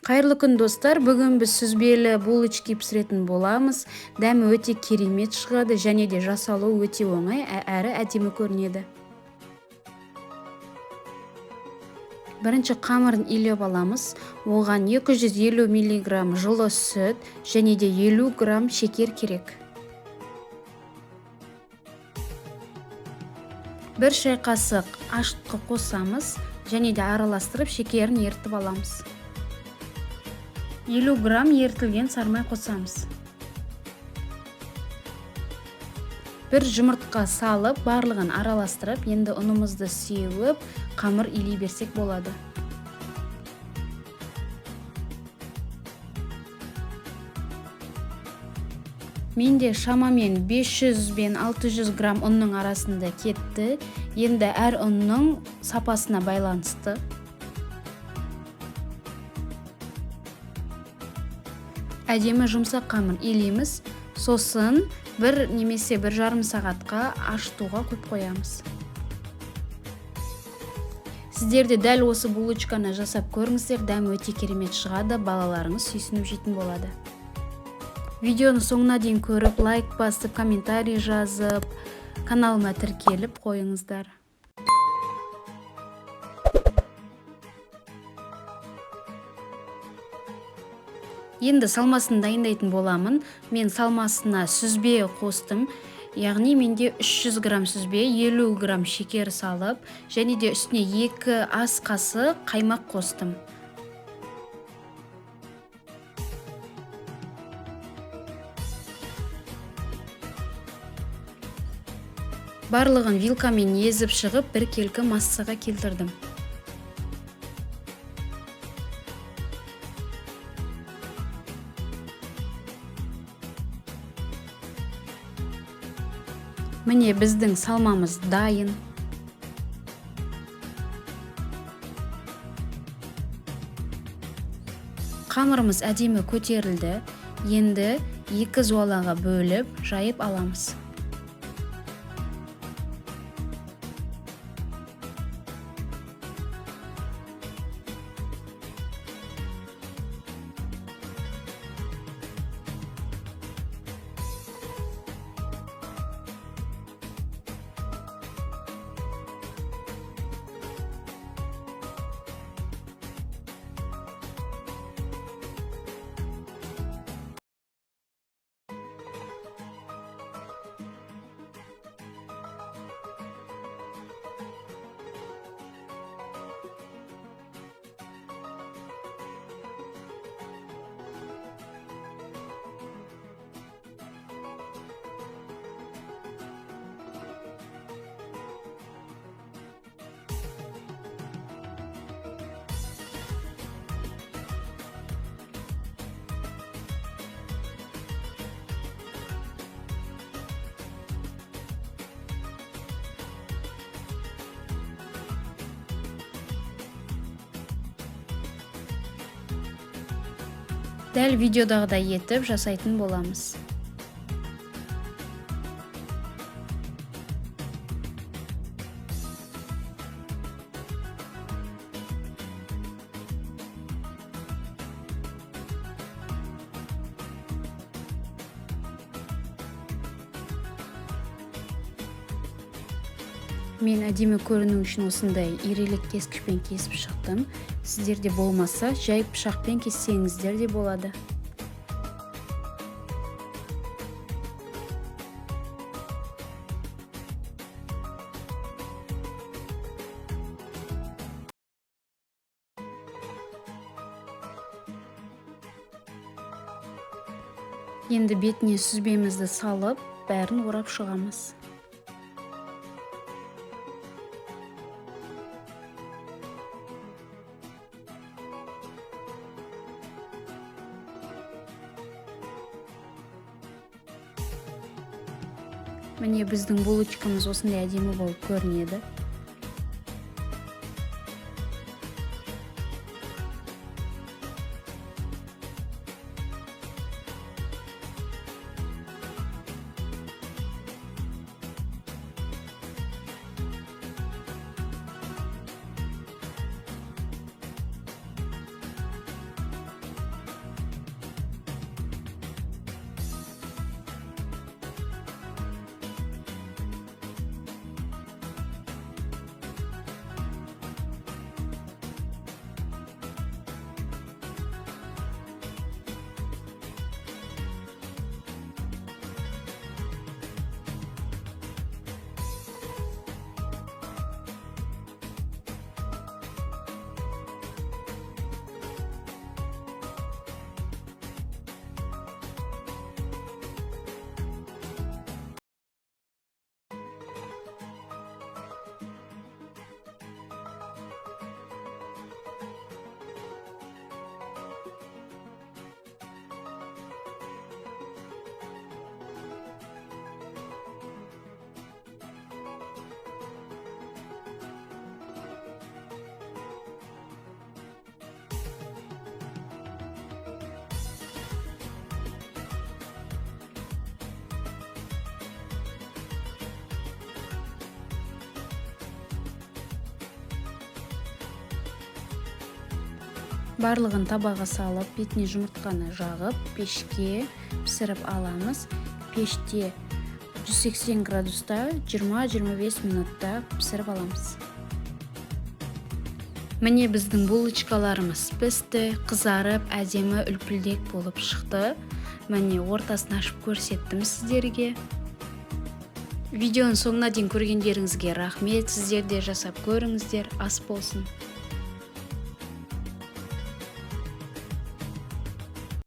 Кайырлы күн достар, бүгін біз сүзбелі булочки пісіретін боламыз. Дәмі өте керемет шығады және де жасалу өте оңай, әрі әдемі көрінеді. Бірінші қамырын илеп аламыз. Оған 250 мг жылы сүт және де 50 грамм шекер керек. Бір шай қасық ашытқы қосамыз және де араластырып шекерін ертіп аламыз. 50 грамм ертілген сармай қосамыз. Бір жұмыртқа салып, барлығын араластырып, енді ұнымызды сеуіп, қамыр илей берсек болады. Менде шамамен 500 бен 600 грамм ұнның арасында кетті. Енді әр ұнның сапасына байланысты. Әдемі жұмсақ қамыр илейміз. Сосын бір немесе 1,5 сағатқа ашытуға қойып қоямыз. Сіздер де дәл осы булочканы жасап көріңіздер, дәмі өте керемет шығады, балаларыңыз сүйсініп жейтін болады. Видеоны соңына дейін көріп, лайк басып, комментарий жазып, каналыма тіркеліп қойыңыздар. Енді салмасын дайындайтын боламын. Мен салмасына сүзбе қостым. Яғни менде 300 грамм сүзбе, 50 грамм шекер салып, және де үстіне 2 ас қасы қаймақ қостым. Барлығын вилкамен езіп шығып, бір келкі массаға келтірдім. Міне біздің салмамыз дайын. Қамырымыз әдемі көтерілді. Енді 2 зуалаға бөліп, жайып аламыз. Дәл видеодағыдай етіп жасайтын боламыз. Мен әдемі көріну үшін осындай ирелік кескішпен кесіп шықтым. Сіздерде болмаса, жай пышақпен кессеңіздер де болады. Енді бетіне сүзбемізді салып, бәрін орап шығамыз. Міне біздің булочкамыз осындай әдемі болып көрінеді. Барлығын табаға салып, бетіне жұмыртқаны жағып, пешке пісіріп аламыз. Пеште 180 градуста 20-25 минутта пісіріп аламыз. Міне біздің булочкаларымыз пісті, қызарып, әдемі үлпілдек болып шықты. Міне ортасын ашып көрсеттім сіздерге. Видеоның соңына дейін көргендеріңізге рахмет. Сіздер де жасап көріңіздер, ас болсын.